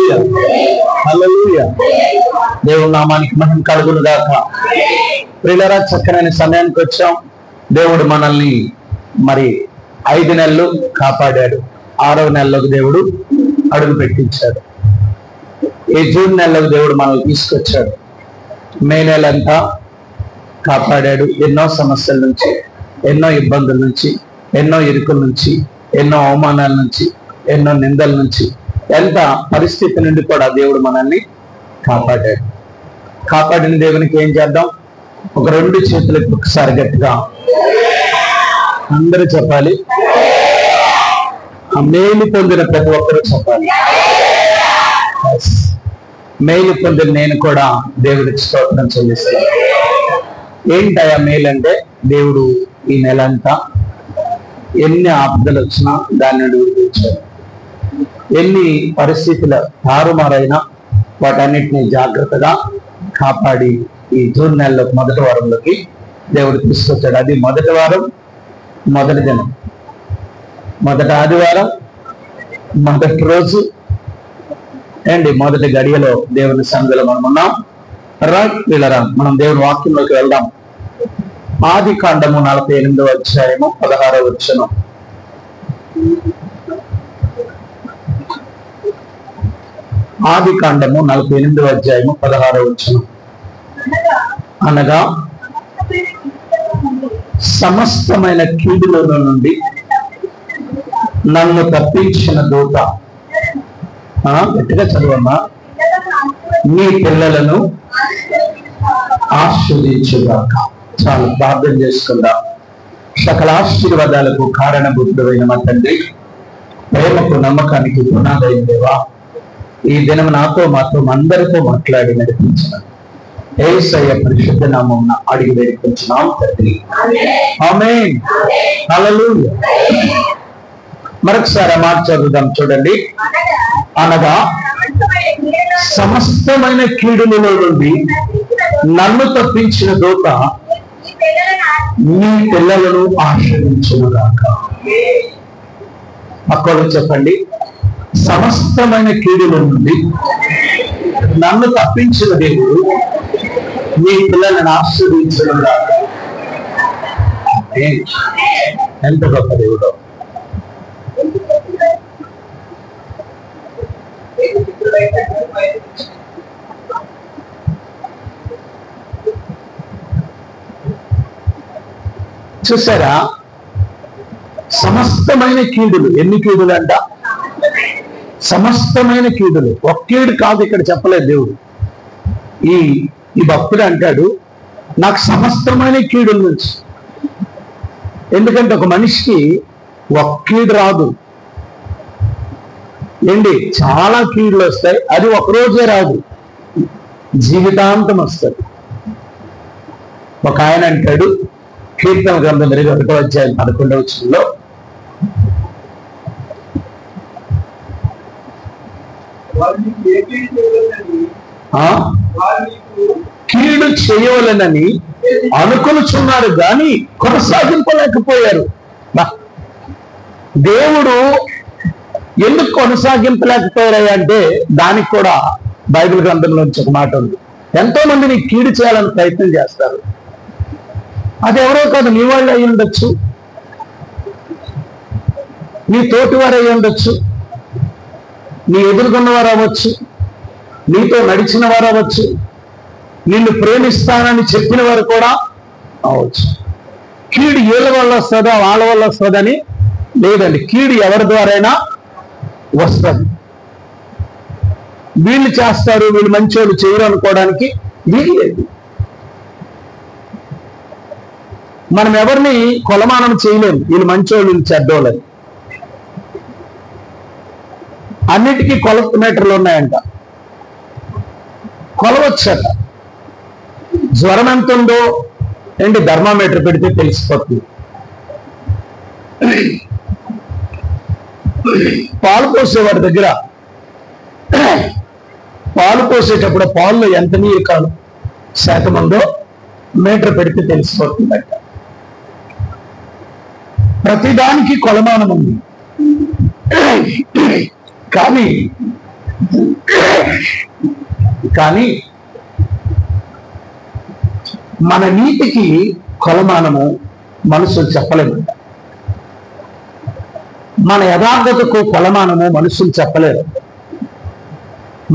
హల్లెలూయా, హల్లెలూయా. దేవుని నామానికి మహిమ కలుగును గాక. ప్రియులారా, చక్కనైన సమయానికి వచ్చాం. దేవుడు మనల్ని మరి 5 నెలలు కాపాడాడు. 6వ నెలలోకి దేవుడు అడుగు పెట్టించాడు. ఈ జూన్ నెలలోకి దేవుడు మనల్ని తీసుకొచ్చాడు. మే నెలంతా కాపాడాడు. ఎన్నో సమస్యల నుంచి, ఎన్నో ఇబ్బందుల నుంచి, ఎన్నో ఇరుకుల నుంచి, ఎన్నో అవమానాల నుంచి, ఎన్నో నిందల నుంచి, ఎంత పరిస్థితి నుండి కూడా దేవుడు మనల్ని కాపాడాడు. కాపాడిన దేవునికి ఏం చేద్దాం? ఒక 2 చేతులకు ఒకసారి గట్టిగా అందరూ చెప్పాలి. మేలు పొందిన ప్రతి ఒక్కరూ చెప్పాలి. మేలు పొందిన నేను కూడా దేవుడికి స్తోత్రం చెల్లిస్తాను. ఏంటయా మేలు అంటే, దేవుడు ఈ నెలంతా ఎన్ని ఆపదలు వచ్చినా దాన్ని నుండి విడిపించాడు. ఎన్ని పరిస్థితుల తారుమారైనా వాటన్నిటిని జాగ్రత్తగా కాపాడి ఈ జూన్ నెలలో మొదటి వారంలోకి దేవుడు తీసుకొచ్చాడు. అది మొదటి వారం, మొదటి దినం, మొదటి ఆదివారం, మొదటి రోజు అండి, మొదటి గడియలో దేవుని సన్నిధిలో మనం ఉన్నాం. వీళ్ళరా, మనం దేవుని వాక్యంలోకి వెళ్దాం. ఆది కాండము 48వ అధ్యాయము 16వ వచనం. ఆది కాండము 48వ అధ్యాయము 16వ వచనం. అనగా సమస్తమైన కీడుల నుండి నన్ను తప్పించిన దూత. గట్టిగా చదవమ్మా. నీ పిల్లలను ఆశీర్వదించుగాక. చాలు, ప్రార్థన చేసుకుందాం. సకల ఆశీర్వాదాలకు కారణభూతుడైన మా తండ్రి, ప్రేమకు నమ్మకానికి పునాదైన దేవా, ఈ దినం నాతో మాతో అందరితో మాట్లాడి నడిపించిన యేసయ్య పరిశుద్ధ నామమున అడిగి వేడుకుంటున్నాం తండ్రి. ఆమేన్, హల్లెలూయా. మరొకసారి ఆ మాట చదువుదాం, చూడండి. అనగా సమస్తమైన కీడులలో నుండి నన్ను తప్పించిన దూత నీ పిల్లలను ఆశ్రయించుగాక. అక్కడ చెప్పండి. సమస్తమైన కీడుల నుండి నన్ను తప్పించిన దేవుడు నీ పిల్లలను ఆశ్రయించుగాక. ఎంత గొప్ప దేవుడు! చూసారా? సమస్తమైన కీడులు. ఎన్ని కీడులు అంట? సమస్తమైన కీడులు. ఒక కీడు కాదు ఇక్కడ చెప్పలేదు దేవుడు. ఈ భక్తుడు అంటాడు, నాకు సమస్తమైన కీడుల నుంచి. ఎందుకంటే ఒక మనిషికి ఒక కీడు రాదు ఏంటి, చాలా కీడులు వస్తాయి. అది ఒకరోజే రాదు, జీవితాంతం వస్తుంది. ఒక ఆయన అంటాడు, కీర్తన గ్రంథం 21వ అధ్యాయం 11వ వచనంలో, కీడు చేయవలనని అనుకొనుచున్నారు కానీ కొనసాగింపలేకపోయారు. దేవుడు ఎందుకు కొనసాగింపలేకపోయారు అంటే, దానికి కూడా బైబిల్ గ్రంథంలోంచి ఒక మాట ఉంది. ఎంతో మంది నీకు కీడు చేయాలని ప్రయత్నం చేస్తారు. అది ఎవరో కాదు, నీ వాళ్ళు అయి ఉండొచ్చు, నీ తోటివారు అయి ఉండొచ్చు, నీ ఎదుర్కొన్నవారు అవ్వచ్చు, నీతో నడిచిన వారు అవ్వచ్చు, నిన్ను ప్రేమిస్తానని చెప్పిన వారు కూడా అవ్వచ్చు. కీడు వీళ్ళ వల్ల వస్తుందా వాళ్ళ వల్ల వస్తుందని లేదండి. కీడు ఎవరి ద్వారైనా వస్తుంది. వీళ్ళు చేస్తారు, వీళ్ళు మంచోళ్ళు చేయరు అనుకోవడానికి వీలు లేదు. మనం ఎవరిని కొలమానం చేయలేము, వీళ్ళు మంచోళ్ళు వీళ్ళు చెడ్డోళ్ళని. అన్నిటికీ కొలత మీటర్లు ఉన్నాయంట, కొలవచ్చట. జ్వరం ఎంత ఉందో ఏంటి థర్మామీటర్ పెడితే తెలిసిపోతుంది. పాలు పోసేవాడి దగ్గర పాలు పోసేటప్పుడు పాల్లో ఎంత నీరు కాదు శాతం ఉందో మీటర్ పెడితే తెలిసిపోతుందట. ప్రతిదానికి కొలమానం ఉంది. కానీ కానీ మన నీతికి కొలమానము మనుషులు చెప్పలేరు, మన యథార్థతకు కొలమానము మనుషులు చెప్పలేరు.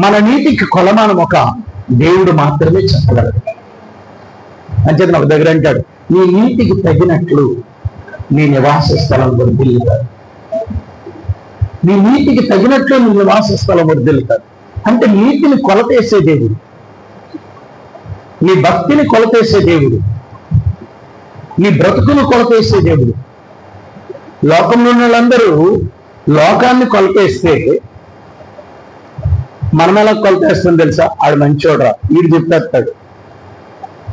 మన నీతికి కొలమానం ఒక దేవుడు మాత్రమే చెప్పగలడు. అంచేత ఒక దగ్గర అంటాడు, నీ నీతికి తగినట్లు నీ నివాస స్థలం వర్ధిల్లుతాడు. నీ నీతికి తగినట్లు నీ నివాస స్థలం వర్ధిల్లుతాడు అంటే నీతిని కొలతేసే దేవుడు, నీ భక్తిని కొలతేసే దేవుడు, నీ బ్రతుకును కొలతేసే దేవుడు. లోకంలో ఉన్న వాళ్ళందరూ లోకాన్ని కొలతేస్తే మనం ఎలా కొలతేస్తాం తెలుసా? ఆడు మంచోడ్రా, వీడు చెప్పేస్తాడు,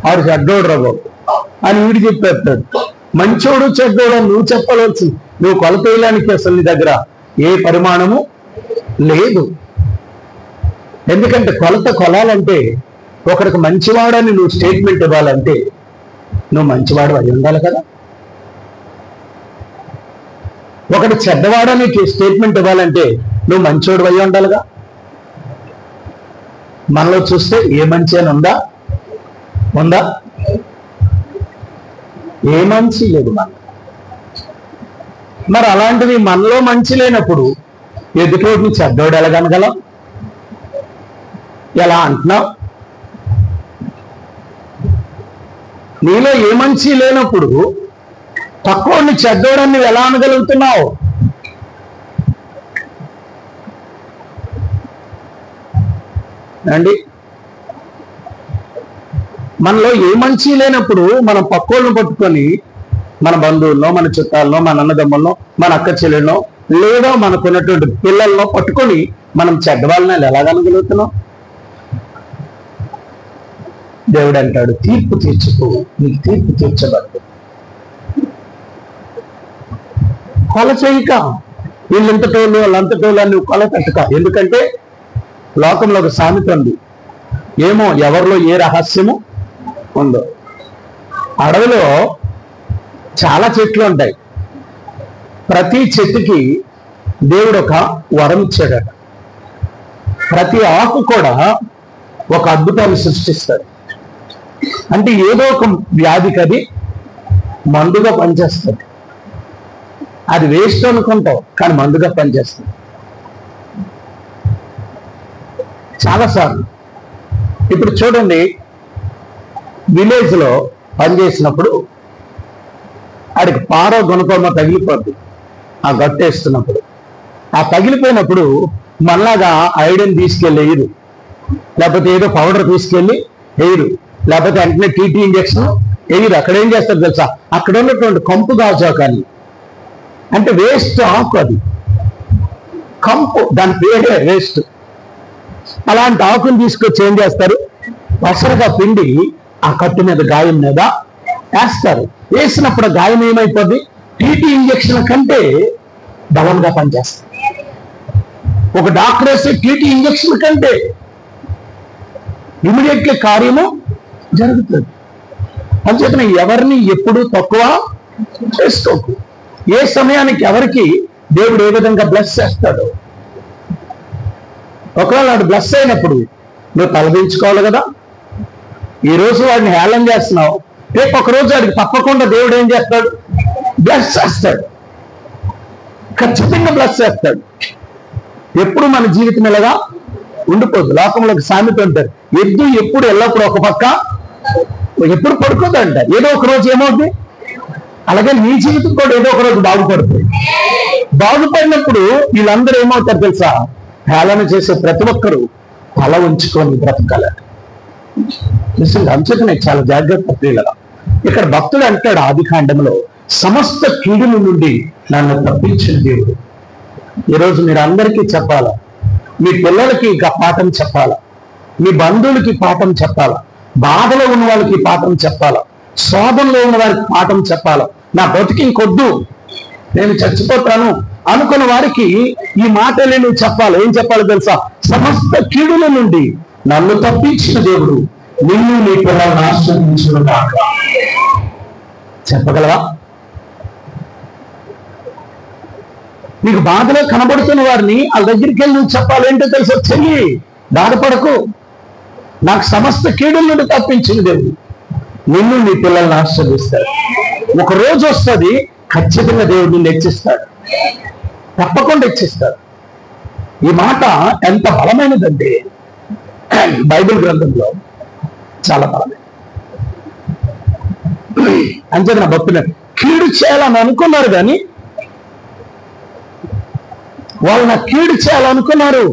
ఆడు చెడ్డోడ్రా బాబు అని వీడు చెప్పేస్తాడు. మంచోడు చెడ్డోడు నువ్వు చెప్పవలసి, నువ్వు కొలతేయడానికి అసలు నీ దగ్గర ఏ పరిమాణము లేదు. ఎందుకంటే కొలాలంటే ఒకరికి మంచివాడని నువ్వు స్టేట్మెంట్ ఇవ్వాలంటే నువ్వు మంచివాడు అయి ఉండాలి కదా. ఒకటి చెడ్డవాడని స్టేట్మెంట్ ఇవ్వాలంటే నువ్వు మంచోడు అయి ఉండాలిగా. మనలో చూస్తే ఏ మంచి అని ఉందా? ఏ మంచి లేదు మన. మరి అలాంటివి మనలో మంచి లేనప్పుడు ఎదుటోడిని చెడ్డోడు ఎలాగనగలం? ఎలా అంటున్నావు? నీలో ఏ మంచి లేనప్పుడు తక్కువని చెడ్డోడని ఎలా అనగలుగుతున్నావు? అండి, మనలో ఏ మంచి లేనప్పుడు మనం పక్కోళ్ళను పట్టుకొని మన బంధువుల్లో, మన చుట్టాల్లో, మన అన్నదమ్ముల్లో, మన అక్క చెల్లెల్లో, లేదా మనకున్నటువంటి పిల్లల్లో పట్టుకొని మనం చెడ్డవాళ్ళని ఎలాగనగలుగుతున్నాం? దేవుడు అంటాడు, తీర్పు తీర్చుకో, నీకు తీర్పు తీర్చబడదు. కొల చేయక, వీళ్ళంతటోళ్ళు వాళ్ళంతటోళ్ళు అని నువ్వు కొల తట్టుక. ఎందుకంటే లోకంలో ఒక సామెత ఉంది, ఏమో ఎవరిలో ఏ రహస్యము ఉందో. అడవిలో చాలా చెట్లు ఉంటాయి, ప్రతి చెట్టుకి దేవుడు ఒక వరం ఇచ్చాడట. ప్రతి ఆకు కూడా ఒక అద్భుతాన్ని సృష్టిస్తాడు. అంటే ఏదో ఒక వ్యాధికి అది మందుగా పనిచేస్తుంది. అది వేస్ట్ అనుకుంటావు, కానీ మందుగా పనిచేస్తుంది. చాలాసార్లు ఇప్పుడు చూడండి, విలేజ్లో పనిచేసినప్పుడు ఆడికి పారో గుణపమ్మ తగిలిపోద్ది. ఆ గట్టేస్తున్నప్పుడు ఆ తగిలిపోయినప్పుడు మనలాగా ఐరన్ తీసుకెళ్ళి వేయరు, లేకపోతే ఏదో పౌడర్ తీసుకెళ్ళి వేయరు, లేకపోతే వెంటనే టీటీ ఇంజక్షన్ వేయరు. అక్కడ ఏం చేస్తారు తెలుసా? అక్కడ ఉన్నటువంటి కంపు గాజాకాని అంటే వేస్ట్ ఆకు, అది కంపు, దాని పేరే వేస్ట్. అలాంటి ఆకుని తీసుకొచ్చి ఏం చేస్తారు? పసరగా పిండి ఆ కట్టు మీద, గాయం మీద వేస్తారు. వేసినప్పుడు గాయం ఏమైపోద్ది? టీటీ ఇంజక్షన్ కంటే బలంగా పనిచేస్తుంది. ఒక డాక్టర్ వేసే టీటీ ఇంజక్షన్ కంటే ఇమీడియట్లీ కార్యము జరుగుతుంది. అంచేతన ఎవరిని ఎప్పుడు తక్కువ చేసుకోకు. ఏ సమయానికి ఎవరికి దేవుడు ఏ విధంగా బ్లెస్ చేస్తాడు. ఒకవేళ వాడు బ్లెస్ అయినప్పుడు నువ్వు తలదించుకోవాలి కదా. ఈరోజు వాడిని హేళన చేస్తున్నావు, రేపు ఒకరోజు వాడికి తప్పకుండా దేవుడు ఏం చేస్తాడు? బ్లెస్ చేస్తాడు, ఖచ్చితంగా బ్లెస్ చేస్తాడు. ఎప్పుడు మన జీవితం ఇలాగా ఉండిపోదు. లోకంలోకి సామెత ఉంటారు, ఎద్దు ఎప్పుడు ఎల్లప్పుడు ఒక పక్క ఎప్పుడు పడుకోదంట, ఏదో ఒక రోజు ఏమవుతుంది. అలాగే నీ జీవితం కూడా ఏదో ఒక రోజు బాగుపడుతుంది. బాగుపడినప్పుడు వీళ్ళందరూ ఏమవుతారు తెలుసా? హేళన చేసే ప్రతి ఒక్కరూ తల ఉంచుకొని బ్రతకాలి. నిజంగా అంచేతనే చాలా జాగ్రత్త ప్రియులరా. ఇక్కడ భక్తుడు అంటాడు ఆదికాండంలో, సమస్త కీడుల నుండి నన్ను తప్పించిన దేవుడు. ఈరోజు మీరు అందరికీ చెప్పాలా, మీ పిల్లలకి ఇంకా పాఠం చెప్పాలా, మీ బంధువులకి పాఠం చెప్పాలా, బాధలో ఉన్న వాళ్ళకి పాఠం చెప్పాలా, శోభంలో ఉన్న వారికి పాఠం చెప్పాలా. నా బ్రతికి ఇంకొద్దు, నేను చచ్చిపోతాను అనుకున్న వారికి ఈ మాటలే నువ్వు చెప్పాలి. ఏం చెప్పాలి తెలుసా? సమస్త కీడుల నుండి నన్ను తప్పించిన దేవుడు నిన్ను నీ పిల్లలను ఆశీర్వదించును గాక. చెప్పగలవా? నీకు బాధలో కనబడుతున్న వారిని వాళ్ళ దగ్గరికి వెళ్ళి నువ్వు చెప్పాలేంటో తెలుసా, చెయ్యి, బాధపడకు, నాకు సమస్త కీడుల నుండి తప్పించింది దేవుడు, నిన్ను నీ పిల్లల్ని ఆశీర్వదిస్తాడు. ఒక రోజు వస్తుంది, ఖచ్చితంగా దేవుడు నిన్ను హెచ్చిస్తాడు, తప్పకుండా హెచ్చిస్తాడు. ఈ మాట ఎంత బలమైనదంటే బైబిల్ గ్రంథంలో చాలా బలమైనది. అంతే నా భక్తులు కీడు చేయాలని అనుకున్నారు, కానీ వాళ్ళు నాకు కీడు చేయాలనుకున్నారు,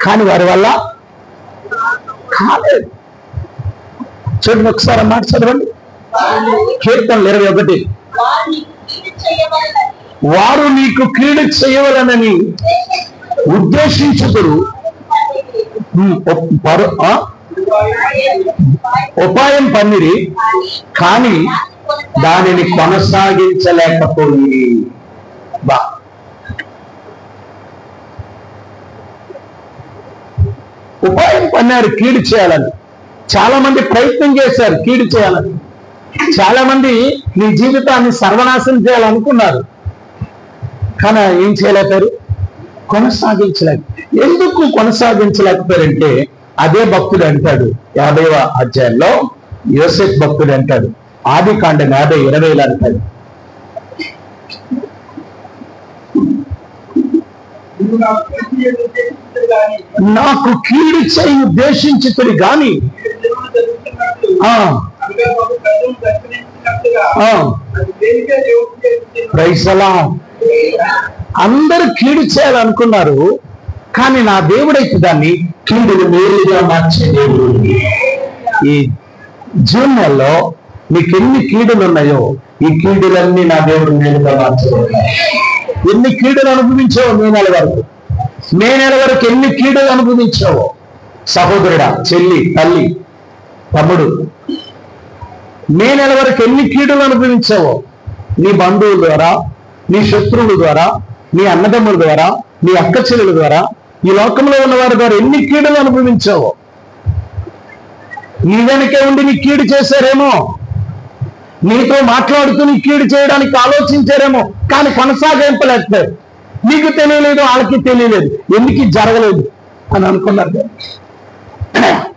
కానీ వారి వల్ల కాలేదు. చూడండి ఒకసారి మాట చదవండి, కీర్తనలు 21. వారు నీకు కీడు చేయవలనని ఉద్దేశించుదురు, ఉపాయం పన్నిరి, కానీ దానిని కొనసాగించలేకపోయి. బా ఉపాయం పన్నారు కీడు చేయాలని, చాలా మంది ప్రయత్నం చేశారు కీడు చేయాలని, చాలా మంది నీ జీవితాన్ని సర్వనాశనం చేయాలనుకున్నారు, కానీ ఏం చేయలేకపోయారు, కొనసాగించలేక. ఎందుకు కొనసాగించలేకపోయారంటే అదే భక్తుడు అంటాడు 50వ అధ్యాయంలో, యోసేపు భక్తుడు అంటాడు, ఆదికాండం 50:20 అంటాడు, నాకు కీడు చేయి ఉద్దేశించుతుడు గాని అందరూ కీడు చేయాలనుకున్నారు, కానీ నా దేవుడైతే దాన్ని కీడును మేలుగా మార్చే దేవుడు. ఈ జూన్ నెలలో మీకు ఎన్ని కీడులు ఉన్నాయో ఈ కీడులన్నీ నా దేవుడు మేలుగా మార్చలేదు. ఎన్ని కీడులు అనుభవించావో మే నెల వరకు ఎన్ని కీడులు అనుభవించావో, సహోదరుడా, చెల్లి, తల్లి, తమ్ముడు, మే నెల వరకు ఎన్ని కీడులు అనుభవించావో, నీ బంధువుల ద్వారా, నీ శత్రువుల ద్వారా, నీ అన్నదమ్ముల ద్వారా, నీ అక్క చెల్లెల ద్వారా, ఈ లోకంలో ఉన్న వారి ద్వారా ఎన్ని కీడులు అనుభవించావో. నీ వెనకే ఉండి నీ కీడు చేశారేమో, నీతో మాట్లాడుతూ నీ కీడు చేయడానికి ఆలోచించారేమో, కానీ కొనసాగింపలేకపోయారు. నీకు తెలియలేదు, వాళ్ళకి తెలియలేదు, ఎందుకు జరగలేదు అని అనుకున్నారు.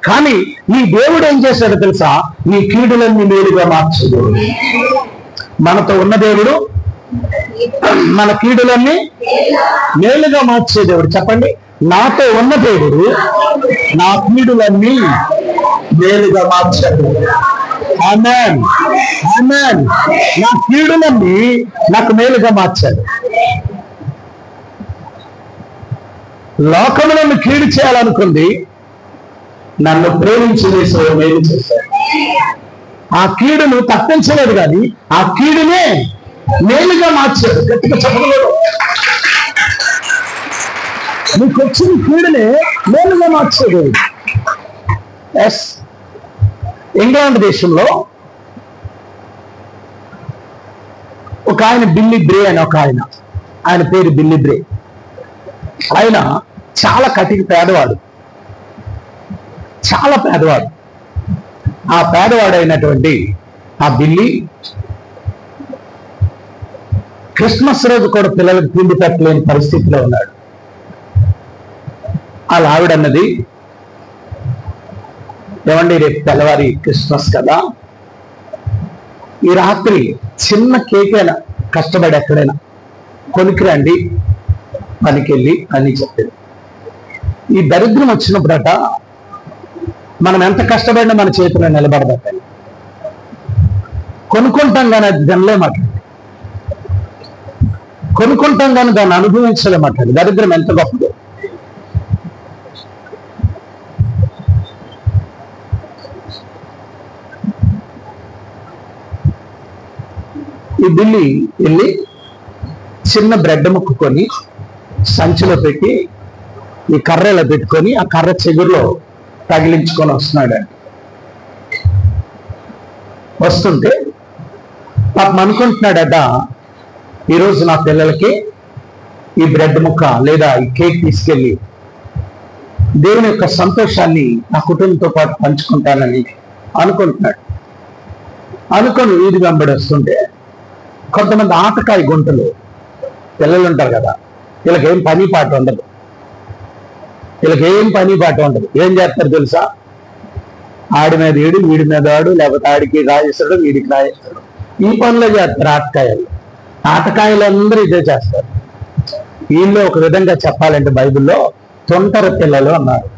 కానీ నీ దేవుడు ఏం చేశాడో తెలుసా, నీ కీడులన్నీ మేలుగా మార్చదు. మనతో ఉన్న దేవుడు మన కీడులన్నీ మేలుగా మార్చే దేవుడు. చెప్పండి, నాతో ఉన్న దేవుడు నా కీడులన్నీ మేలుగా మార్చాడు. ఆమేన్, ఆమేన్. నా కీడులన్నీ నాకు మేలుగా మార్చాడు. లోకములను కీడు చేయాలనుకుంది, నన్ను ప్రేమించి మేలు చేశాడు. ఆ కీడును తప్పించలేదు, కానీ ఆ కీడునే మేలుగా మార్చాడు. గట్టిగా చెప్పలేదు, నీకు వచ్చిన కీడునే మేలుగా మార్చాడు. ఎస్, ఇంగ్లాండ్ దేశంలో ఒక ఆయన బిల్లీ బ్రే అని ఒక ఆయన పేరు బిల్లీ బ్రే. ఆయన చాలా కటిక పేదవాడు, చాలా పేదవాడు. ఆ పేదవాడు అయినటువంటి ఆ బిల్లి క్రిస్మస్ రోజు కూడా పిల్లలకు తిండి పెట్టలేని పరిస్థితిలో ఉన్నాడు. వాళ్ళ ఆవిడన్నది, ఏమండి రేపు తెల్లవారి క్రిస్మస్ కదా, ఈ రాత్రి చిన్న కేక్ అయినా కష్టపడి ఎక్కడైనా కొనుక్కురండి, పనికెళ్ళి అని చెప్పాడు. ఈ దరిద్రం వచ్చినప్పుడట మనం ఎంత కష్టపడినా మన చేతిలో నిలబడదట. కొనుక్కుంటాం కానీ అది తినలేమాట, కొనుక్కుంటాం కానీ దాన్ని అనుభవించలేమాట. దరిద్రం ఎంత గొప్పదో. ఈ బిల్లి వెళ్ళి చిన్న బ్రెడ్ ముక్కుకొని సంచిలో పెట్టి ఈ కర్రలో పెట్టుకొని ఆ కర్ర చిగురులో తగిలించుకొని వస్తున్నాడు. వస్తుంటే పాపం అనుకుంటున్నాడట, ఈరోజు నా పిల్లలకి ఈ బ్రెడ్ ముక్క లేదా ఈ కేక్ తీసుకెళ్ళి దేవుని యొక్క సంతోషాన్ని నా కుటుంబంతో పాటు పంచుకుంటానని అనుకుంటున్నాడు. అనుకొని వీధి వెంబడి వస్తుంటే కొంతమంది ఆటకాయ గుంటలు పిల్లలు ఉంటారు కదా, వీళ్ళకేం పని పాట ఉండదు. ఏం చేస్తారు తెలుసా? ఆడి మీద ఈడు, వీడి మీద ఆడు, లేకపోతే ఆడికి రాజేస్తాడు, వీడికి రాజేస్తాడు. ఈ పనులు చేస్తారు. ఆటకాయలు అందరూ ఇదే చేస్తారు. వీళ్ళు ఒక విధంగా చెప్పాలంటే బైబిల్లో తొంటర పిల్లలు అన్నారు.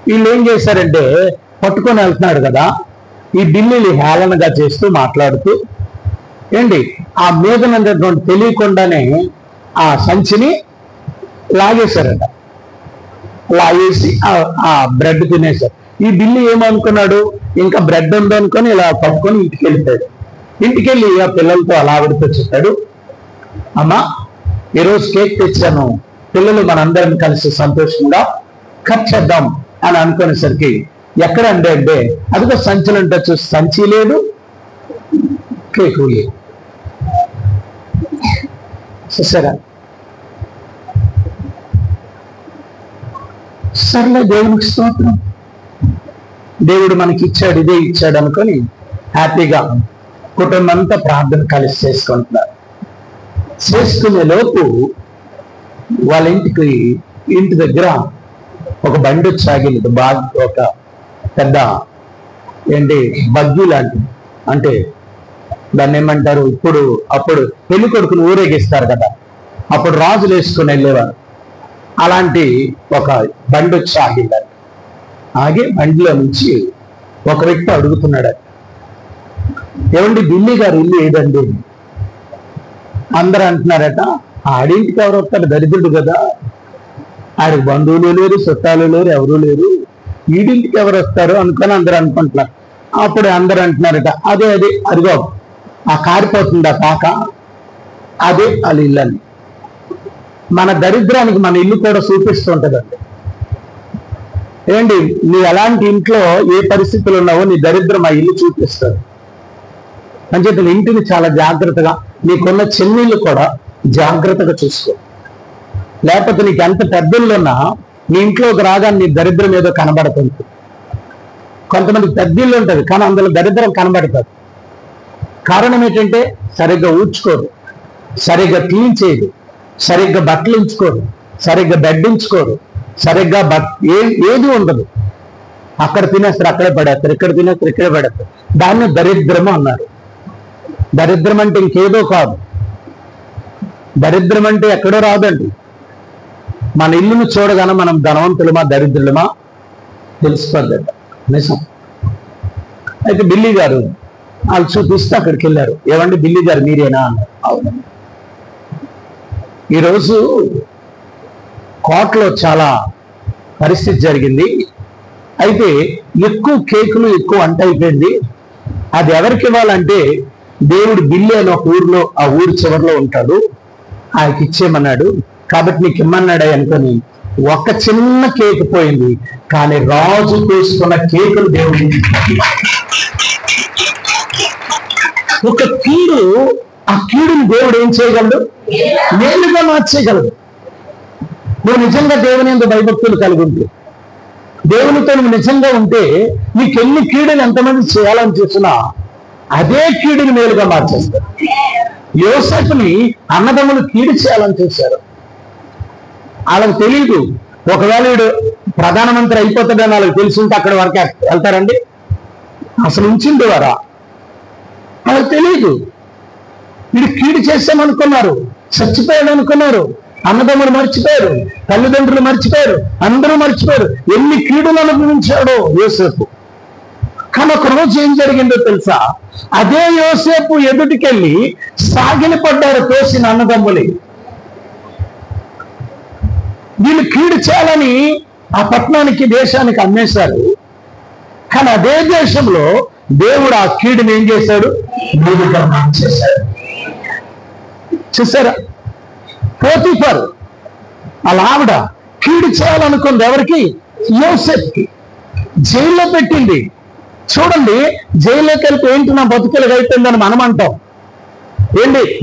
వీళ్ళు ఏం చేశారంటే, పట్టుకొని వెళ్తున్నాడు కదా, ఈ బిల్లులు హేళనగా చేస్తూ మాట్లాడుతూ ఆ మీద ఉన్నటువంటి తెలియకుండానే ఆ సంచిని లాగేశారట. లాగేసి ఆ బ్రెడ్ తినేశారు. ఈ బిల్లు ఏమనుకున్నాడు, ఇంకా బ్రెడ్ ఉందనుకొని ఇలా పట్టుకొని ఇంటికి వెళ్ళిపోయాడు. ఇంటికి వెళ్ళి ఆ పిల్లలతో అలా ఆవిడతో చెప్పాడు, అమ్మా ఈరోజు కేక్ తెచ్చాను, పిల్లలు మనందరం కలిసి సంతోషంగా కట్ చేద్దాం అని అనుకునేసరికి ఎక్కడ అంటే అదిగో సంచులు అంటే చూసి సంచి లేదు, కేకు లేదు. చూసారా? సర్లే, దేవునికి స్తోత్రం, దేవుడు మనకి ఇచ్చాడు, ఇదే ఇచ్చాడు అనుకొని హ్యాపీగా కుటుంబం అంతా ప్రార్థన కలిసి చేసుకుంటున్నారు. చేసుకునే లోపు వాళ్ళ ఇంటి దగ్గర ఒక బండి వచ్చి ఆగింది. బాగా ఒక పెద్ద బగ్గి లాంటిది, అంటే దాన్ని ఏమంటారు, అప్పుడు పెళ్లి కొడుకుని ఊరేగిస్తారు కదా, అప్పుడు రాజులు వేసుకుని వెళ్ళేవారు. అలాంటి ఒక బండి వచ్చి ఆగిందంట. ఆగి బండిలో నుంచి ఒక వ్యక్తి అడుగుతున్నాడు, ఏమండి బిల్లి గారు ఇల్లు ఏదండి? అందరూ అంటున్నారట, ఆడింటికి ఎవరు వస్తారు, దరిద్రుడు కదా, ఆడికి బంధువులు లేరు, చుట్టాలు లేరు, ఎవరు లేరు, వీడింటికి ఎవరు వస్తారు అనుకొని అందరూ అనుకుంటున్నారు. అప్పుడు అందరూ అంటున్నారట, అదే అదిగో ఆ కారిపోతుంది ఆ పాక, అదే వాళ్ళ ఇల్లు అని. మన దరిద్రానికి మన ఇల్లు కూడా చూపిస్తుంటదండి. నీ ఎలాంటి ఇంట్లో ఏ పరిస్థితులు ఉన్నావో నీ దరిద్రం ఆ ఇల్లు చూపిస్తుంది. అంచేత ఇంటిని చాలా జాగ్రత్తగా, నీకున్న చెన్నీళ్ళు కూడా జాగ్రత్తగా చూసుకో. లేకపోతే నీకు ఎంత పెద్దలున్నా నీ ఇంట్లోకి రాగానే నీ దరిద్రం ఏదో కనబడుతుంది. కొంతమంది పెద్దలు ఉంటుంది కానీ అందులో దరిద్రం కనబడుతుంది. కారణం ఏంటంటే సరిగ్గా ఊడ్చుకోరు, సరిగ్గా క్లీన్ చేయదు, సరిగ్గా బట్టలు ఉంచుకోరు, సరిగ్గా బెడ్ ఉంచుకోరు, సరిగ్గా ఏది ఉండదు. అక్కడ తినేస్తారు, అక్కడే పడేస్తారు, ఇక్కడ తినేస్తారు, ఇక్కడే పడేస్తారు. దాన్ని దరిద్రము అన్నారు. దరిద్రం అంటే ఇంకేదో కాదు. దరిద్రం అంటే ఎక్కడో రాదండి. మన ఇల్లును చూడగానే మనం ధనవంతులమా దరిద్రులమా తెలిసిపోద్దంట. నిజం. అయితే బిల్లి గారు వాళ్ళు చూపిస్తే అక్కడికి వెళ్ళారు. ఏమండి బిల్లి గారు మీరేనా అన్నారు. అవునండి. ఈరోజు కోటలో చాలా పరిస్థితి జరిగింది. అయితే ఎక్కువ కేకులు ఎక్కువ వంట అయిపోయింది. అది ఎవరికి ఇవ్వాలంటే దేవుడు బిల్లి అని ఒక ఊరిలో, ఆ ఊరి చివరిలో ఉంటాడు, ఆయనకి ఇచ్చేయమన్నాడు. కాబట్టి నీకు ఇమ్మన్నాడు అనుకొని ఒక చిన్న కేక్ పోయింది. కానీ రాజు తీసుకున్న కేకులు దేవుడు ఒక కీడు, ఆ కీడుని దేవుడు ఏం చేయగలడు? మేలుగా మార్చేయగలడు. నువ్వు నిజంగా దేవుని యందు భయభక్తులు కలిగి ఉంటే, దేవునితో నువ్వు నిజంగా ఉంటే, నీకు ఎన్ని కీడుని ఎంతమంది చేయాలని చూసినా అదే కీడుని మేలుగా మార్చేస్తారు. యోసేపుని అన్నదమ్ములు కీడు చేయాలని చూశారు. వాళ్ళకి తెలియదు, ఒకవేళ వీడు ప్రధానమంత్రి అయిపోతాడని వాళ్ళకి తెలిసి ఉంటే అక్కడి వరకు వెళ్తారండి? అసలు ఉంచింది వారా? వాళ్ళకి తెలియదు. వీడు కీడు చేస్తామనుకున్నారు, చచ్చిపోయాడు అనుకున్నారు. అన్నదమ్ములు మర్చిపోయారు, తల్లిదండ్రులు మర్చిపోయారు, అందరూ మర్చిపోయారు. ఎన్ని కీడులు అనుభవించాడో యోసేపు. కానీ ఒక రోజు ఏం జరిగిందో తెలుసా? అదే యోసేపు ఎదుటికెళ్ళి సాగిలి పడ్డారు తోసిన అన్నదమ్ములి. వీళ్ళు కీడు చేయాలని ఆ పట్టణానికి, దేశానికి అమ్మేశారు. కానీ అదే దేశంలో దేవుడు ఆ కీడుని ఏం చేశాడు? మేలుగా మార్చేశాడు. చూసారా? పోతీఫర్ అలా ఆవిడ కీడు చేయాలనుకుంది. ఎవరికి? యోసేపుకి. జైల్లో పెట్టింది. చూడండి, జైల్లోకి వెళ్తే ఏంటి నా బతుకులకు అయిపోయిందని మనం అంటాం.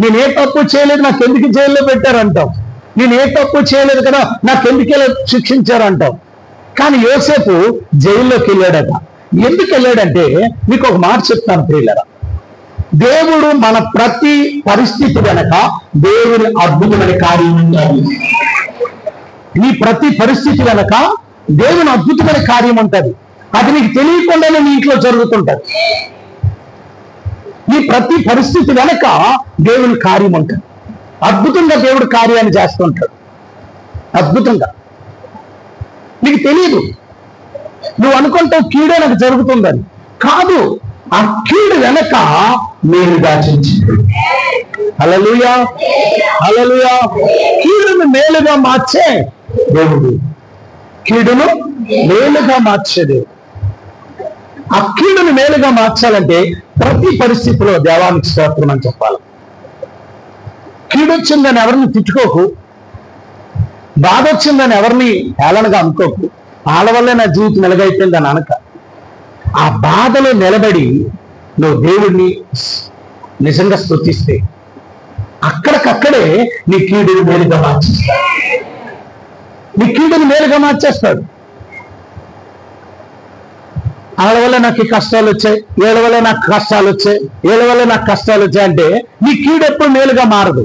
నేను ఏ తప్పు చేయలేదు, నాకు ఎందుకు జైల్లో పెట్టారంటాం. నేను ఏ తప్పు చేయలేదు కదా, నాకు ఎందుకు శిక్షించారంటాం. కానీ యోసేపు జైల్లోకి వెళ్ళాడట. ఎందుకు వెళ్ళాడంటే, మీకు ఒక మాట చెప్తాను ప్రియులరా. దేవుడు మన ప్రతి పరిస్థితి వెనక దేవుని అద్భుతమైన కార్యం ఉంటుంది. నీ ప్రతి పరిస్థితి వెనక దేవుని అద్భుతమైన కార్యం ఉంటుంది. అది నీకు తెలియకుండానే నీ ఇంట్లో జరుగుతుంటది. నీ ప్రతి పరిస్థితి వెనక దేవుని కార్యం ఉంటుంది. అద్భుతంగా దేవుడు కార్యాన్ని చేస్తుంటాడు. అద్భుతంగా నీకు తెలియదు. నువ్వు అనుకుంటావు కీడే నాకు జరుగుతుందని. కాదు, ఆ కీడు వెనక మేలు దాచించింది. హల్లెలూయా, హల్లెలూయా. కీడును మేలుగా మార్చే దేవుడు, కీడును మేలుగా మార్చే దేవుడు. ఆ కీడును మేలుగా మార్చాలంటే ప్రతి పరిస్థితిలో దేవానికి స్తోత్రం అని చెప్పాలి. కీడొచ్చిందని ఎవరిని తిట్టుకోకు, బాధ వచ్చిందని ఎవరిని హేళనగా అనుకోకు. వాళ్ళ వల్లే నా జీవితం వెలుగైపోయిందని అనక, ఆ బాధలో నిలబడి నువ్వు దేవుడిని నిజంగా స్తుతిస్తే అక్కడికక్కడే నీ కీడుని మేలుగా మార్చేస్తాడు. నీ కీడుని మేలుగా మార్చేస్తాడు. వాళ్ళ వల్ల నాకు ఈ కష్టాలు వచ్చాయి, వీళ్ళ వల్ల నాకు కష్టాలు వచ్చాయి, వీళ్ళ వల్ల నాకు కష్టాలు వచ్చాయి అంటే నీ కీడు ఎప్పుడు మేలుగా మారదు,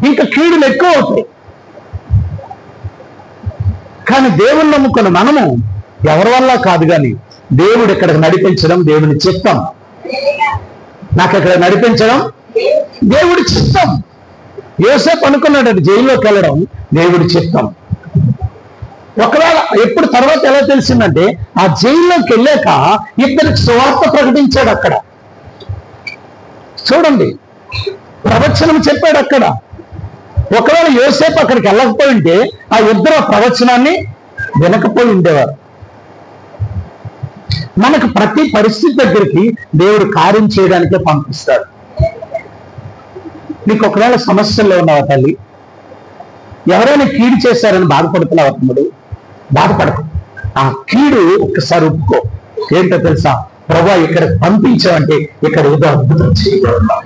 ఇంకా కీడులు ఎక్కువ అవుతాయి. కానీ దేవుని నమ్ముకున్న మనము ఎవరి వల్ల కాదు, కానీ దేవుడు ఇక్కడికి నడిపించడం దేవుని చిత్తం. నాకు ఇక్కడ నడిపించడం దేవుడి చిత్తం. యోసేపు అనుకున్నాడు జైల్లోకి వెళ్ళడం దేవుడి చిత్తం. ఒకవేళ ఎప్పుడు తర్వాత ఎలా తెలిసిందంటే ఆ జైల్లోకి వెళ్ళాక ఇద్దరికి సువార్త ప్రకటించాడు. అక్కడ చూడండి, ప్రవచనం చెప్పాడు అక్కడ. ఒకవేళ యోసేపు అక్కడికి వెళ్ళకపోయి ఉంటే ఆ ఇద్దరు ప్రవచనాన్ని వినకపోయి ఉండేవారు. మనకు ప్రతి పరిస్థితి దగ్గరికి దేవుడు కార్యం చేయడానికే పంపిస్తాడు. నీకు ఒకవేళ సమస్యల్లో ఉన్నావా తల్లి, ఎవరైనా కీడు చేశారని బాధపడుతున్నావా తమ్ముడు, బాధపడకు. ఆ కీడు ఒక్కసారి ఒప్పుకో. ఏంటో తెలుసా, ప్రభా ఇక్కడ పంపించావంటే ఇక్కడ ఏదో అద్భుతం చేయగలరు.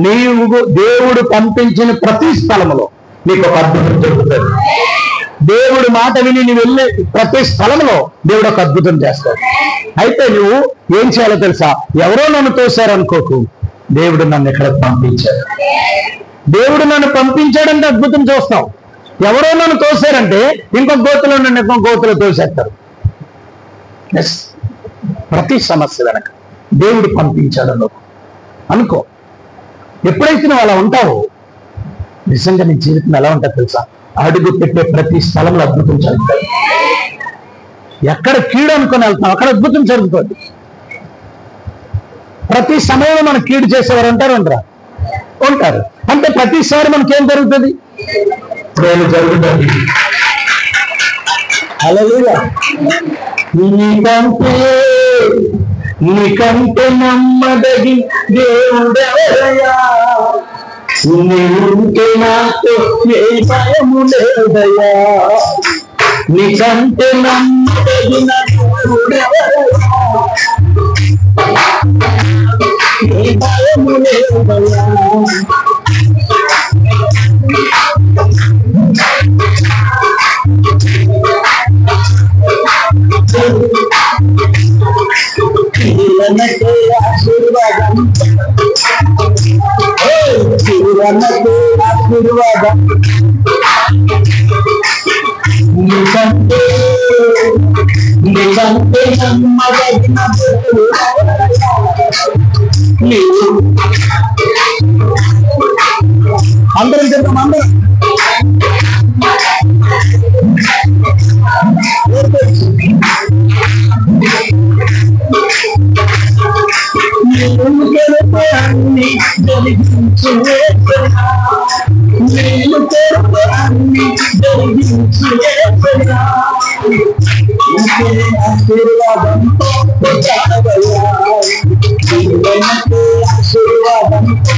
నీవు దేవుడు పంపించిన ప్రతి స్థలంలో నీకు ఒక అద్భుతం జరుగుతుంది. దేవుడు మాట విని నువ్వు వెళ్ళే ప్రతి స్థలంలో దేవుడు ఒక అద్భుతం చేస్తాడు. అయితే నువ్వు ఏం చేయాలో తెలుసా, ఎవరో నన్ను తోశారనుకోకు, దేవుడు నన్ను ఇక్కడ పంపించాడు. దేవుడు నన్ను పంపించాడంటే అద్భుతం చూస్తాం. ఎవరో నన్ను తోశారంటే ఇంకొక గోతులో నన్ను ఇంకొక గోతులో తోసేస్తారు. ప్రతి సమస్య వెనక దేవుడు పంపించాడు అనుకో. ఎప్పుడైతే నువ్వు అలా ఉంటావో నిజంగా నీ జీవితం ఎలా ఉంటుంది తెలుసా, అడుగు పెట్టే ప్రతి స్థలంలో అద్భుతం జరుగుతుంది. ఎక్కడ కీడు అనుకుని వెళ్తాం అక్కడ అద్భుతం జరుగుతుంది. ప్రతి సమయంలో మనం కీడు చేసేవారు ఉంటారు. అంటే ప్రతిసారి మనకేం జరుగుతుంది, ప్రేమ జరుగుతుంది. హల్లెలూయా. నీకంటే నమ్మదగి దేవుడెవరయ్యా, నీవుంటే నాతో ఏ భయము లేదయ్యా. నీకంటే నమ్మదగిన దేవుడెవరయ్యా, ఏ భయము లేదయ్యా. ఆశీర్వాదం నీకంటే నమ్మదగిన అందరం చెప్తాం. అందరం అన్ని జరిగించు, నేను కొరకు అన్ని జరిగించు. ఆశీర్వాదంతో ఆశీర్వాదంతో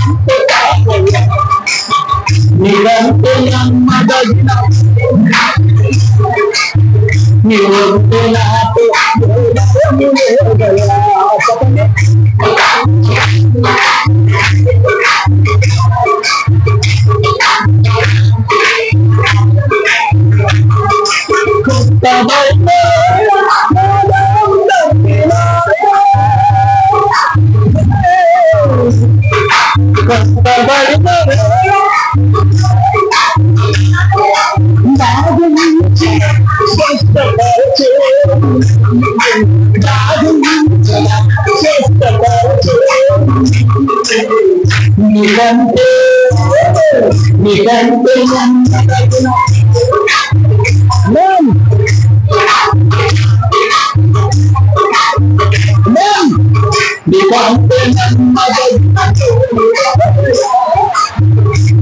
నీవంటే నమ్మదగిన నీవంటే నాకు నీకంటే నీకంటే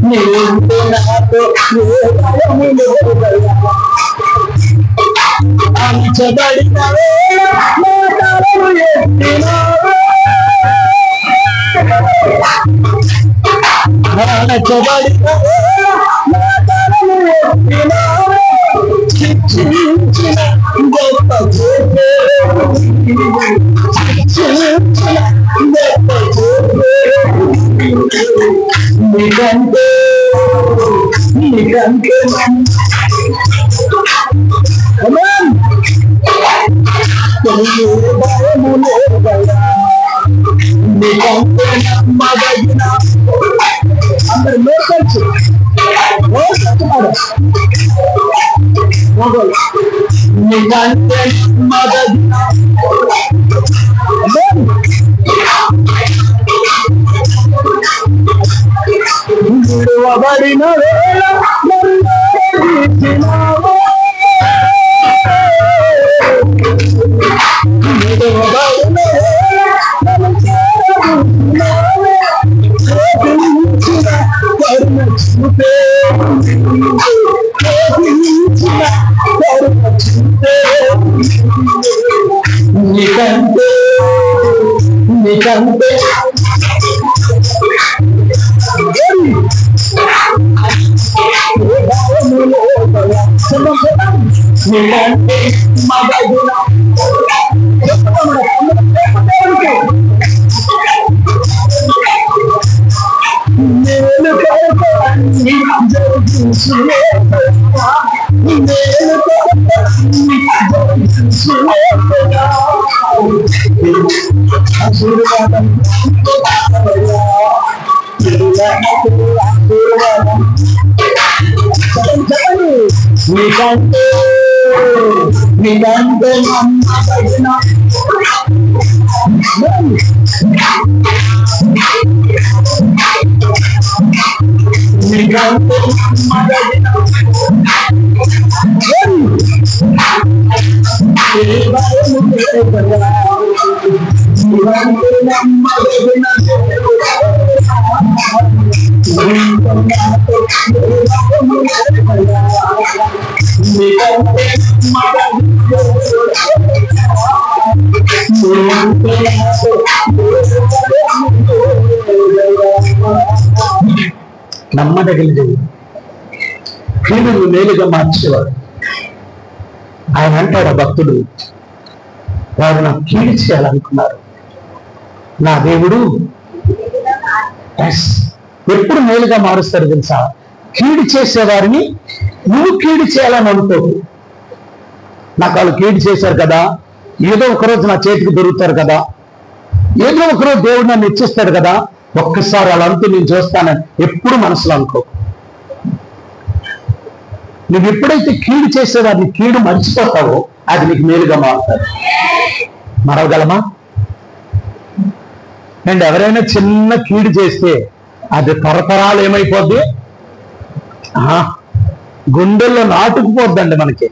నీకంటే నాతో అంచబడిన నీకంటే నీకంటే నీకంటే నమ్మదగిన అందరు లోకల్స్ నీకంటే నమ్మదగిన విడువబడిన వేళ నీకంటే నీకంటే నీకంటే మగగుణ నేను నీకంటే నీకంటే నమ్మదగిన నీకంటే నమ్మదగిన నీకంటే నమ్మదగిన నమ్మదగిన దేవుడు కీడును మేలుగా మార్చేవాడు. ఆయన అంటాడు భక్తుడు, వారు నాకు కీడు చేయాలనుకున్నారు, నా దేవుడు ఎప్పుడు మేలుగా మారుస్తాడు తెలుసా? కీడు చేసేవారిని నువ్వు కీడు చేయాలని అనుకోవు. నాకు వాళ్ళు కీడు చేశారు కదా, ఏదో ఒకరోజు నా చేతికి దొరుకుతారు కదా, ఏదో ఒకరోజు దేవుడు నన్ను ఇచ్చిస్తాడు కదా, ఒక్కసారి వాళ్ళంతా నేను చూస్తానని ఎప్పుడు మనసులో అనుకో. నువ్వు ఎప్పుడైతే కీడు చేసేవారిని కీడు మర్చిపోతావో అది నీకు మేలుగా మారుతాడు. మరవగలమా? అండ్ ఎవరైనా చిన్న కీడు చేస్తే అది తరతరాలు ఏమైపోద్ది? గుండెల్లో నాటుకుపోద్దండి మనకి.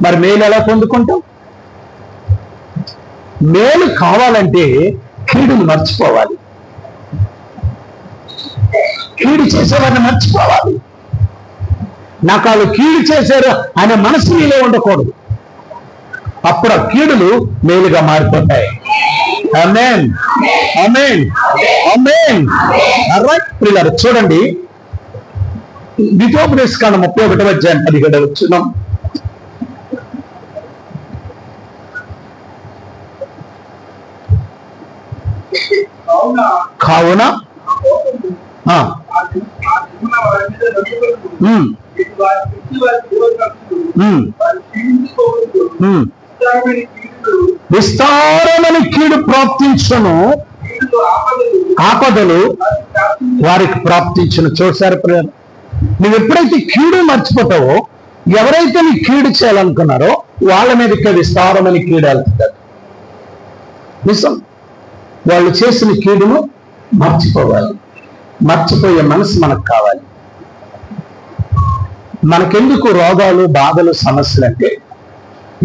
మరి మేలు ఎలా పొందుకుంటాం? మేలు కావాలంటే కీడును మర్చిపోవాలి, కీడు చేసేవారిని మర్చిపోవాలి. నాకు వాళ్ళు కీడు చేశారు అనే మనసు నీలో ఉండకూడదు. అప్పుడు ఆ కీడులు మేలుగా మారిపోతాయి. ఆమేన్, ఆమేన్, ఆమేన్. రైట్ ప్రియులారా, చూడండి ద్వితీయోపదేశకాండం 31వ అధ్యాయం 17వ వచనం. కావున విస్తారమైన కీడు ప్రాప్తించును, ఆపదలు వారికి ప్రాప్తించును. చూసారు ప్రియులారా, నువ్వు ఎప్పుడైతే కీడు మర్చిపోతావో, ఎవరైతే నీ కీడు చేయాలనుకున్నారో వాళ్ళ మీదకి విస్తారమైన కీడాలుతారు. నిజం, వాళ్ళు చేసిన కీడును మర్చిపోవాలి. మర్చిపోయే మనసు మనకు కావాలి. మనకెందుకు రోగాలు, బాధలు, సమస్యలు అంటే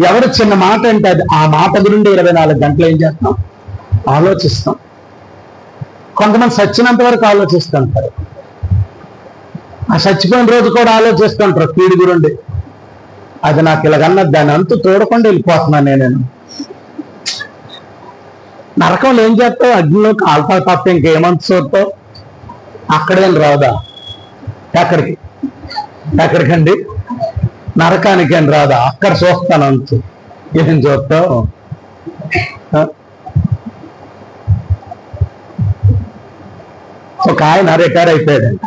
ఎవరు చిన్న మాట అంటే అది ఆ మాట గురించి 24 గంటలు ఏం చేస్తాం? ఆలోచిస్తాం. కొంతమంది చచ్చినంత వరకు ఆలోచిస్తుంటారు. ఆ చచ్చిపోయిన రోజు కూడా ఆలోచిస్తుంటారు కీడు గురించి. అది నాకు ఇలాగన్నది, దాని అంతు చూడకుండా వెళ్ళిపోతున్నాను నేను. నరకంలో ఏం చేస్తావు? అగ్నిలో కాల్తా తప్ప ఇంకేమంత చూస్తావు? అక్కడేం రాదా? ఎక్కడికండి? నరకానికి ఏం రాదా? అక్కడ చూస్తాను అంతు. ఏం చూస్తావు? ఒక ఆయన రిటైర్ అయిపోయాడంట.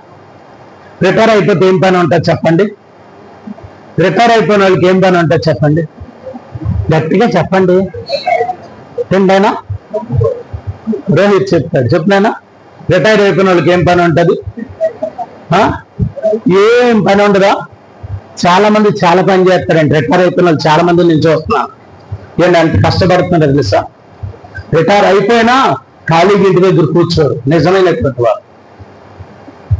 రిటైర్ అయిపోతే ఏం పని ఉంటుంది చెప్పండి? రిటైర్ అయిపోయిన వాళ్ళకి ఏం పని ఉంటుంది చెప్పండి? గట్టిగా చెప్పండి. తిండైనా రోహిత్ చెప్తాడు, చెప్పినైనా రిటైర్ అయిపోయిన వాళ్ళకి ఏం పని ఉంటుంది? ఏం పని ఉండదా? చాలా మంది చాలా పని చేస్తారండి. రిటైర్ అయిపోయిన వాళ్ళు చాలా మంది నేను చూస్తున్నాను. ఏంటి అంత కష్టపడుతున్నారు తెలుసా? రిటైర్ అయిపోయినా ఖాళీగా ఇంటి దగ్గర కూర్చోరు నిజమైనటువంటి వారు.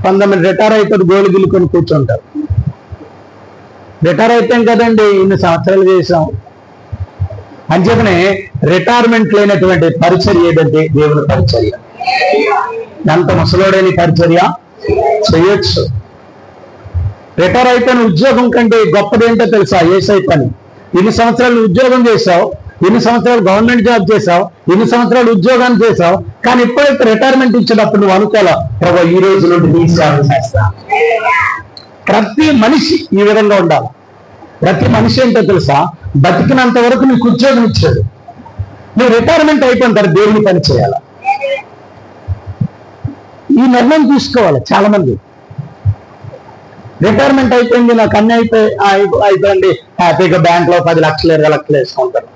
కొంతమంది రిటైర్ అయిపోయి గోలు గిల్లుకొని కూర్చుంటారు. రిటైర్ అయిపోయాం కదండి, ఇన్ని సంవత్సరాలు చేసాం అంచేతనే రిటైర్మెంట్ లేనటువంటి పరిచర్య ఏదంటే దేవుని పరిచర్య. ఎంత ముసలోడైన పరిచర్య చేయొచ్చు. రిటైర్ అయిపోయిన ఉద్యోగం కంటే గొప్పది ఏంటో తెలుసా? యేసయ్య పని. ఇన్ని సంవత్సరాలు ఉద్యోగం చేసావు, ఇన్ని సంవత్సరాలు గవర్నమెంట్ జాబ్ చేసావు, ఇన్ని సంవత్సరాలు ఉద్యోగాన్ని చేసావు, కానీ ఇప్పుడైతే రిటైర్మెంట్ ఇచ్చినప్పుడు నువ్వు అనుకోవాలా, ప్రభు ఈ రోజు నుండి నీ సేవ చేస్తా. ప్రతి మనిషి ఈ విధంగా ఉండాలి. ప్రతి మనిషి ఏంటో తెలుసా? బతికినంత వరకు నీకు ఉద్యోగం ఇచ్చాడు. నువ్వు రిటైర్మెంట్ అయిపోయిన తర్వాత దేవుని పని చేయాలి. ఈ నిర్ణయం తీసుకోవాలి. చాలా మంది రిటైర్మెంట్ అయిపోయింది, నాకు అన్ని అయిపోయింది, హ్యాపీగా బ్యాంక్లో 10 లక్షలు 20 లక్షలు వేసుకుంటారు,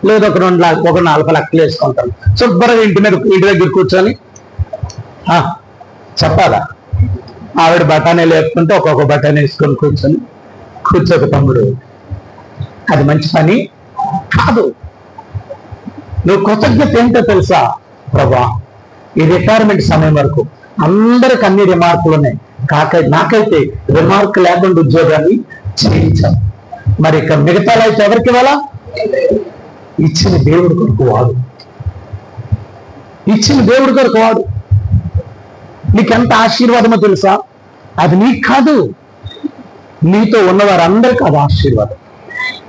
లేదు ఒక 2 లక్షలు, ఒక 40 లక్షలు వేసుకుంటారు. శుభ్రంగా ఇంటి దగ్గర కూర్చొని చెప్పాలా? ఆవిడ బఠానీ లేపుకుంటే ఒక్కొక్క బఠానీ వేసుకొని కూర్చోక తమ్ముడు, అది మంచి పని కాదు. నువ్వు కృతజ్ఞత ఏంటో తెలుసా? ప్రభా ఈ రిటైర్మెంట్ సమయం వరకు అందరికి అన్ని రిమార్కులు ఉన్నాయి, నాకైతే రిమార్క్ లేకుండా ఉద్యోగాన్ని చేయించాను. మరి ఇక మిగతా అయితే ఎవరికి ఇవ్వాలా? ఇచ్చిన దేవుడి కొరకు వాడు. ఇచ్చిన దేవుడి కొరకు వాడు. నీకెంత ఆశీర్వాదమో తెలుసా? అది నీకు కాదు, నీతో ఉన్నవారందరికీ అది ఆశీర్వాదం.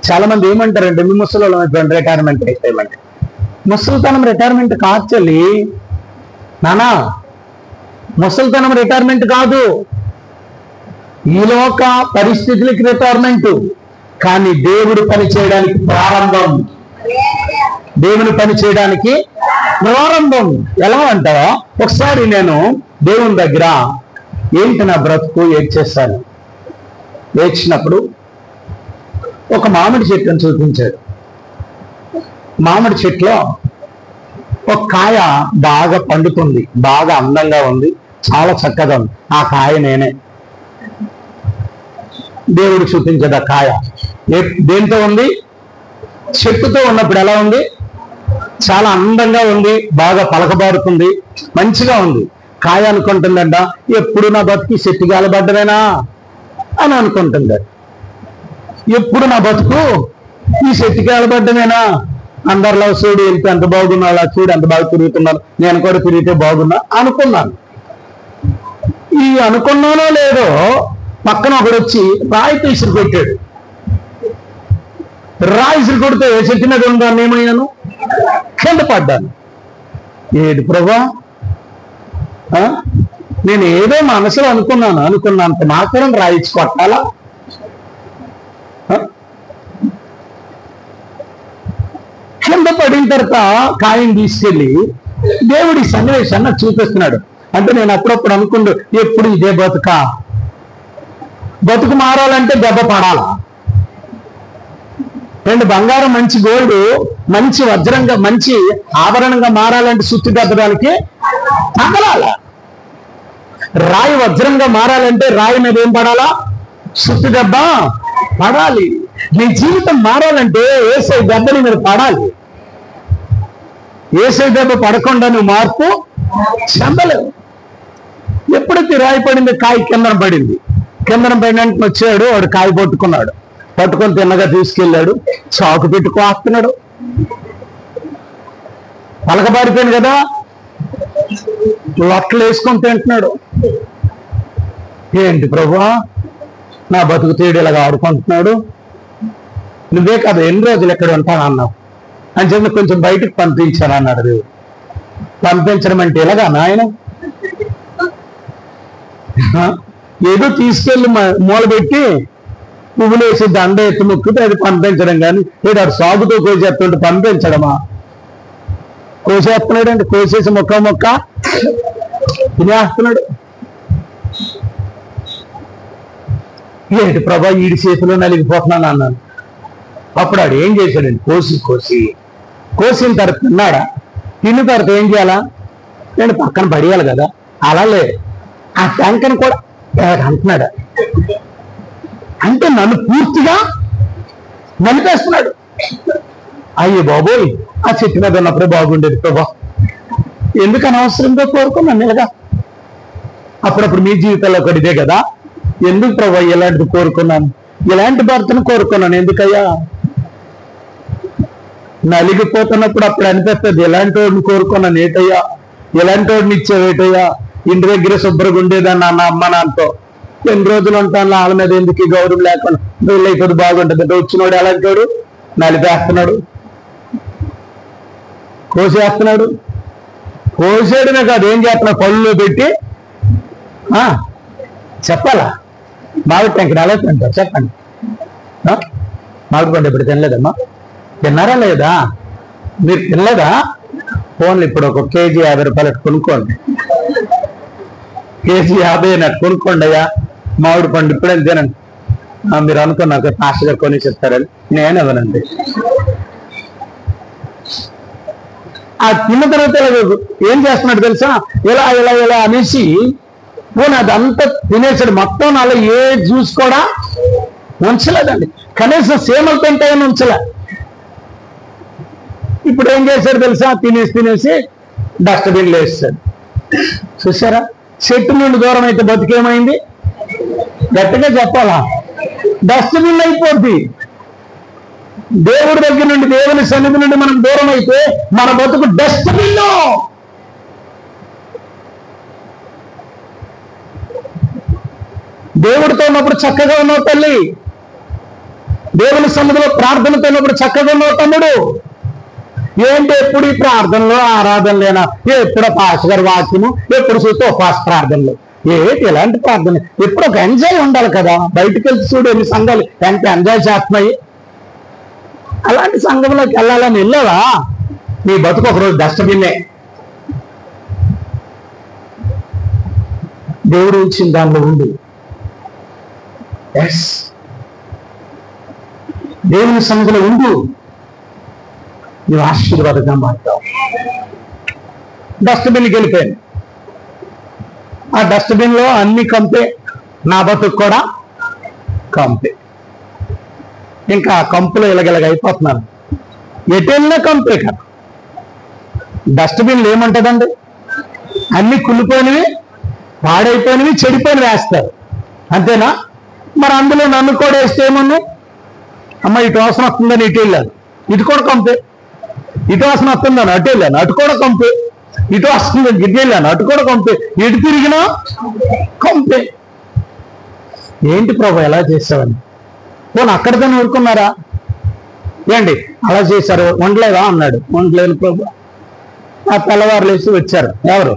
చాలా మంది ఏమంటారంటే మీ ముసలిలో రిటైర్మెంట్ అయిపోయామంటే, ముసలితనం రిటైర్మెంట్ కాదు చెల్లి నానా, ముసలితనం రిటైర్మెంట్ కాదు. ఈ లోక పరిస్థితులకి రిటైర్మెంట్, కానీ దేవుడు పని చేయడానికి ప్రారంభం. దేవుని పని చేయడానికి ప్రారంభం. ఎలా అంటావా? ఒకసారి నేను దేవుని దగ్గర ఏంటి నా బ్రతుకు ఏడ్చేస్తాను. ఏడ్చినప్పుడు ఒక మామిడి చెట్టును చూపించాడు. మామిడి చెట్టులో ఒక కాయ బాగా పండుతుంది, బాగా అందంగా ఉంది, చాలా చక్కగా ఉంది. ఆ కాయ నేనే. దేవుడు చూపించదు ఆ కాయ దేంతో ఉంది? చెట్టుతో ఉన్నప్పుడు ఎలా ఉంది? చాలా అందంగా ఉంది, బాగా పలకబారుతుంది, మంచిగా ఉంది. కాయ అనుకుంటుందంట, ఎప్పుడు నా బతుకు చెట్టు గాలబడ్డమేనా అని అనుకుంటుంది. ఎప్పుడు నా బతుకు ఈ చెట్టుకి గాలబడ్డమేనా? అందరిలో చూడు వెళ్తే ఎంత బాగున్నా, అలా చూడు ఎంత బాగా తిరుగుతున్నారు, నేను కూడా తిరిగితే బాగున్నా అనుకున్నాను. ఈ అనుకున్నానో లేదో పక్కన ఒకడు వచ్చి రాయితో ఇసురు కొట్టాడు. రాయి ఇసురు కొడితే చెట్టు మీద ఉందాన్ని ఏమైనాను, కింద పడ్డాను. ఏడు ప్రభా, నేను ఏదో మనసులో అనుకున్నంత మాత్రం రాయిచ్చి కొట్టాలా? కింద పడిన తర్వాత కాయం తీసుకెళ్ళి దేవుడి సన్నివేశాన్ని చూపిస్తున్నాడు. అంటే నేను అప్పుడప్పుడు అనుకుంటూ ఎప్పుడు ఇదే బతుకు మారాలంటే దెబ్బ పడాల. రెండు బంగారం మంచి గోల్డ్ మంచి వజ్రంగా మంచి ఆభరణంగా మారాలంటే సుత్తి దెబ్బడానికి తగలాల. రాయి వజ్రంగా మారాలంటే రాయి మీద ఏం పడాలా? సుత్తి దెబ్బ పడాలి. నీ జీవితం మారాలంటే యేసయ్య దెబ్బని మీరు పడాలి. యేసయ్య దెబ్బ పడకుండా నువ్వు మార్పు చెందలేవు. ఎప్పుడైతే రాయి పడింది, కాయ కిందన పడింది. కిందన పడిన వచ్చాడు, వాడు కాయ పట్టుకొని తిన్నగా తీసుకెళ్ళాడు, చాకు పెట్టి కోస్తున్నాడు. పలకబారిపోయింది కదా, లొట్టలు వేసుకొని తింటున్నాడు. ఏంటి ప్రభువా, నా బతుకు తీడు ఇలాగా ఆడుకుంటున్నాడు, నువ్వే కదా ఎన్ని రోజులు ఎక్కడ ఉంటానన్నావు అని చెప్పి కొంచెం బయటకు పంపించాను అన్నాడు దేవుడు. పంపించడం అంటే ఇలాగా నాయన, ఏదో తీసుకెళ్ళి మూలబెట్టి పువ్వులు వేసి దండ ఎత్తి మొక్కితే అది పంపించడం, కానీ ఏదో అది సాగుతో కోసేస్తుంటే పంపించడమా? కోసేస్తున్నాడు అంటే కోసేసి మొక్క తినేస్తున్నాడు. ఏంటి ప్రభా, ఈడి చేతిలో నలిగిపోతున్నాను అన్నాను. అప్పుడు ఆడు ఏం చేశాడండి, కోసిన తర్వాత తిన్నాడా? తిన్న తర్వాత ఏం చేయాలా? నేను పక్కన పడేయాలి కదా, అలా లేదు, ఆ టెంకని కూడా అంటున్నాడు. అంటే నన్ను పూర్తిగా నలిపేస్తున్నాడు. అయ్యో బాబోయ్, ఆ చెట్టు మీద ఉన్నప్పుడే బాగుండేది ప్రభా, ఎందుకు అనవసరంగా కోరుకున్నాను ఇలాగా. అప్పుడప్పుడు మీ జీవితంలో ఒకటి ఇదే కదా, ఎందుకు ప్రభా ఇలాంటిది కోరుకున్నాను, ఇలాంటి భర్తను కోరుకున్నాను ఎందుకయ్యా? నలిగిపోతున్నప్పుడు అప్పుడు అనిపిస్తుంది, ఇలాంటి వాడిని కోరుకున్నాను ఏటయ్యా, ఇలాంటి వాడిని ఇచ్చావేటయ్యా. ఇంటి దగ్గర శుభ్రంగా ఉండేదాన్ని అన్న అమ్మ నాన్నతో, ఎన్ని రోజులు ఉంటాను వాళ్ళ మీద ఎందుకు గౌరవం లేకుండా, వీళ్ళు అయిపోతే బాగుంటుంది. వచ్చినోడు ఎలాంటి వాడు, నలిపేస్తున్నాడు, కోసేయడమే కాదు, ఏం చేస్తున్నాడు, పళ్ళులో పెట్టి చెప్పాలా? మామిడి టెంకడ ఎలా తింటారు చెప్పండి? మామిడి పండు ఇప్పుడు తినలేదమ్మా, తిన్నారా లేదా? మీరు తినలేదా? ఫోన్లు ఇప్పుడు ఒక కేజీ 50 రూపాయలు కొనుక్కోండి, కేజీ 50 అన్నట్టు కొనుక్కోండి అయ్యా మామిడి పండు, ఇప్పుడేం తినండి. మీరు అనుకున్నాక ఫాస్ట్గా కొని చెప్తారని నేను ఇవ్వనండి. ఆ తిన్న తర్వాత ఏం చేస్తున్నాడు తెలుసా, ఇలా ఇలా ఇలా అనేసి పోనీ అదంతా తినేసాడు. మొత్తం అలా ఏ జ్యూస్ కూడా ఉంచలేదండి, కనీసం సీమలు తింటాయని ఉంచలే. ఇప్పుడు ఏం చేశాడు తెలుసా, తినేసి డస్ట్బిన్లో వేస్తాడు. చూసారా, చెట్టు నుండి దూరం అయితే బతుకేమైంది? గట్టిగా చెప్పాలా, డస్ట్బిన్ అయిపోద్ది. దేవుడి దగ్గర నుండి, దేవుని సన్నిధి నుండి మనం దూరం అయితే మన బతుకు డస్ట్బిన్. దేవుడితో ఉన్నప్పుడు చక్కగా ఉన్నావు తల్లి, దేవుని సన్నిధిలో ప్రార్థనతో ఉన్నప్పుడు చక్కగా ఉన్నావు తమ్ముడు. ఏంటి ఎప్పుడు ఈ ప్రార్థనలో ఆరాధనలేనా, ఎప్పుడో పాస్టర్ గారి వాక్యము, ఎప్పుడు చూస్తే ఉపవాస ప్రార్థనలు, ఏంటి ఇలాంటి ప్రార్థన? ఎప్పుడు ఒక ఎంజాయ్ ఉండాలి కదా. బయటకు వెళ్తే చూడు ఎన్ని సంఘాలు ఎంత ఎంజాయ్ చేస్తున్నాయి. అలాంటి సంఘంలోకి వెళ్ళాలని వెళ్ళావా, నీ బతుకు ఒకరోజు డస్ట్బిన్నే. దేవుడు ఇచ్చిన దానిలో ఉండి, ఎస్ దేవుని సన్నిధిలో ఉండు, నువ్వు ఆశీర్వాదంగా మారుతావు. డస్ట్బిన్కి వెళ్ళిపోయాను, ఆ డస్ట్బిన్లో అన్ని కంపే, నా బతుకు కూడా కంపే. ఇంకా కంపులో ఇలాగ అయిపోతున్నాను, ఎటెళ్ళినా కంపే కదా. డస్ట్బిన్లు ఏమంటదండి, అన్ని కుళ్ళిపోయినవి, పాడైపోయినవి, చెడిపోయినవి వేస్తారు, అంతేనా? మరి అందులో నన్ను కూడా వేస్తే ఏమన్నా, అమ్మ ఇటు వాసన వస్తుందని ఇటు వెళ్ళాను, ఇటు కూడా కంపే. ఇటు వాసన వస్తుందని అటు వెళ్ళాను, అటు కూడా కంపే. ఇటు వస్తుందని ఇటు వెళ్ళాను, అటు కూడా కంపే. ఎటు తిరిగినా కంపే. ఏంటి ప్రభు ఎలా చేసావని? పోనీ అక్కడితో ఊరుకున్నారా? ఏంటి అలా చేశారు, వండలేదా అన్నాడు. వండలేను ప్రభు. ఆ తెల్లవారు లేచి వచ్చారు ఎవరు,